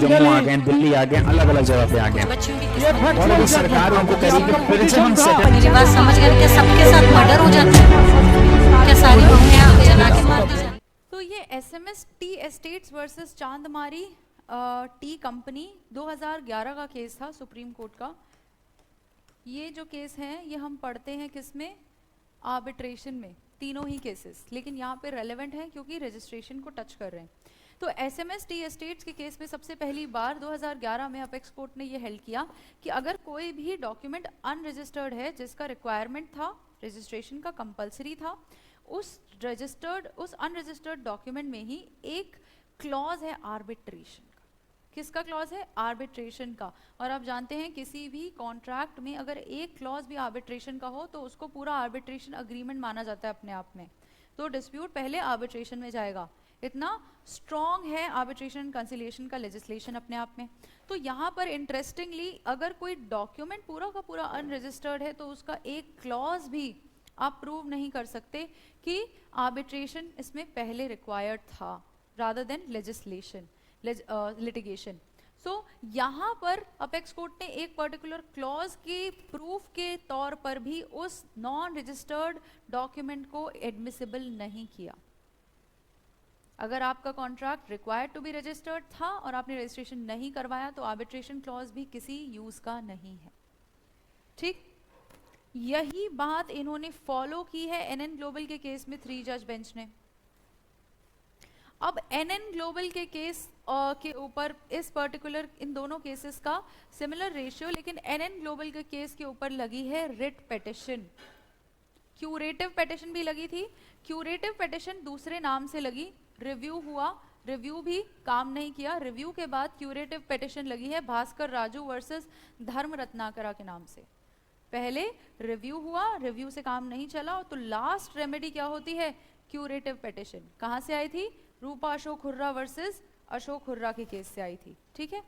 जम्मू आ गए, दिल्ली आ गए, अलग अलग जगह पे आ गए, और अगर सरकार उनको कहेगी फिर से हम मेरी बात समझ गए क्या? सबके साथ मर्डर हो जाता है क्या? सारी बहुएं जला के मार दी जाती? तो ये SMS टी एस्टेट्स वर्सेस चांदमारी टी कंपनी 2011 का केस था सुप्रीम कोर्ट का। ये जो केस है ये हम पढ़ते हैं किसमें? आर्बिट्रेशन में, तीनों ही केसेस, लेकिन यहाँ पे रेलेवेंट है क्योंकि रजिस्ट्रेशन को टच कर रहे हैं। तो SMS टी एस्टेट्स के केस में सबसे पहली बार 2011 में अपेक्स कोर्ट ने ये हेल्ड किया कि अगर कोई भी डॉक्यूमेंट अनरजिस्टर्ड है जिसका रिक्वायरमेंट था, रजिस्ट्रेशन का कंपलसरी था, उस अनरजिस्टर्ड डॉक्यूमेंट में ही एक क्लॉज है आर्बिट्रेशन का। किसका क्लॉज है? आर्बिट्रेशन का। और आप जानते हैं किसी भी कॉन्ट्रैक्ट में अगर एक क्लॉज भी आर्बिट्रेशन का हो तो उसको पूरा आर्बिट्रेशन अग्रीमेंट माना जाता है अपने आप में। तो डिस्प्यूट पहले आर्बिट्रेशन में जाएगा। इतना स्ट्रॉन्ग है आर्बिट्रेशन कंसिलिएशन का लेजिस्लेशन अपने आप में। तो यहाँ पर इंटरेस्टिंगली अगर कोई डॉक्यूमेंट पूरा का पूरा अनरजिस्टर्ड है तो उसका एक क्लॉज भी आप प्रूव नहीं कर सकते कि आर्बिट्रेशन इसमें पहले रिक्वायर्ड था रादर देन लिटिगेशन। सो यहाँ पर अपेक्स कोर्ट ने एक पर्टिकुलर क्लॉज के प्रूफ के तौर पर भी उस नॉन रजिस्टर्ड डॉक्यूमेंट को एडमिसिबल नहीं किया। अगर आपका contract required to be registered था और आपने रजिस्ट्रेशन नहीं करवाया तो आर्बिट्रेशन क्लॉज भी किसी यूज का नहीं है। ठीक, यही बात इन्होंने फॉलो की है NN ग्लोबल के केस में 3 जज बेंच ने। अब NN ग्लोबल के केस के ऊपर इस पर्टिकुलर इन दोनों केसेस का सिमिलर रेशियो, लेकिन NN ग्लोबल के केस के ऊपर लगी है रिट पिटिशन। क्यूरेटिव पिटिशन भी लगी थी। क्यूरेटिव पिटिशन दूसरे नाम से लगी, रिव्यू हुआ, रिव्यू भी काम नहीं किया। रिव्यू के बाद क्यूरेटिव पिटिशन लगी है भास्कर राजू वर्सेस धर्म रत्नाकरा के नाम से। पहले रिव्यू हुआ, रिव्यू से काम नहीं चला तो लास्ट रेमेडी क्या होती है? Curative petition. कहाँ से आई थी? रूपा अशोक हुर्रा वर्सेस अशोक हुर्रा के केस से आई थी। ठीक है,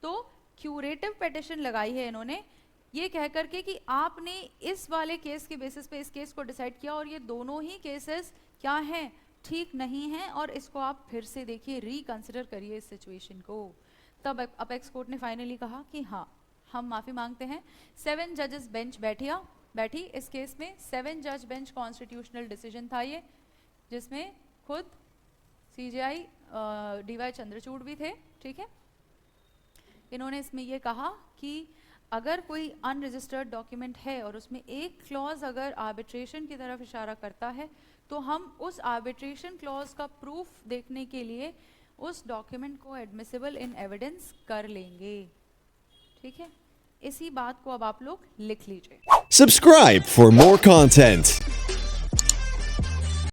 तो क्यूरेटिव पिटिशन लगाई है इन्होंने ये कह करके कि आपने इस वाले केस के बेसिस पे इस केस को डिसाइड किया और ये दोनों ही केसेस क्या हैं? ठीक नहीं हैं और इसको आप फिर से देखिए, रिकंसिडर करिए इस सिचुएशन को। तब अपेक्स कोर्ट ने फाइनली कहा कि हाँ हम माफ़ी मांगते हैं। 7 जजेस बेंच बैठी इस केस में। 7 जज बेंच कॉन्स्टिट्यूशनल डिसीजन था ये, जिसमें खुद CJI DY चंद्रचूड़ भी थे। ठीक है, इन्होंने इसमें ये कहा कि अगर कोई अनरजिस्टर्ड डॉक्यूमेंट है और उसमें एक क्लॉज अगर आर्बिट्रेशन की तरफ इशारा करता है तो हम उस आर्बिट्रेशन क्लॉज का प्रूफ देखने के लिए उस डॉक्यूमेंट को एडमिसिबल इन एविडेंस कर लेंगे। ठीक है, इसी बात को अब आप लोग लिख लीजिए। Subscribe for more content.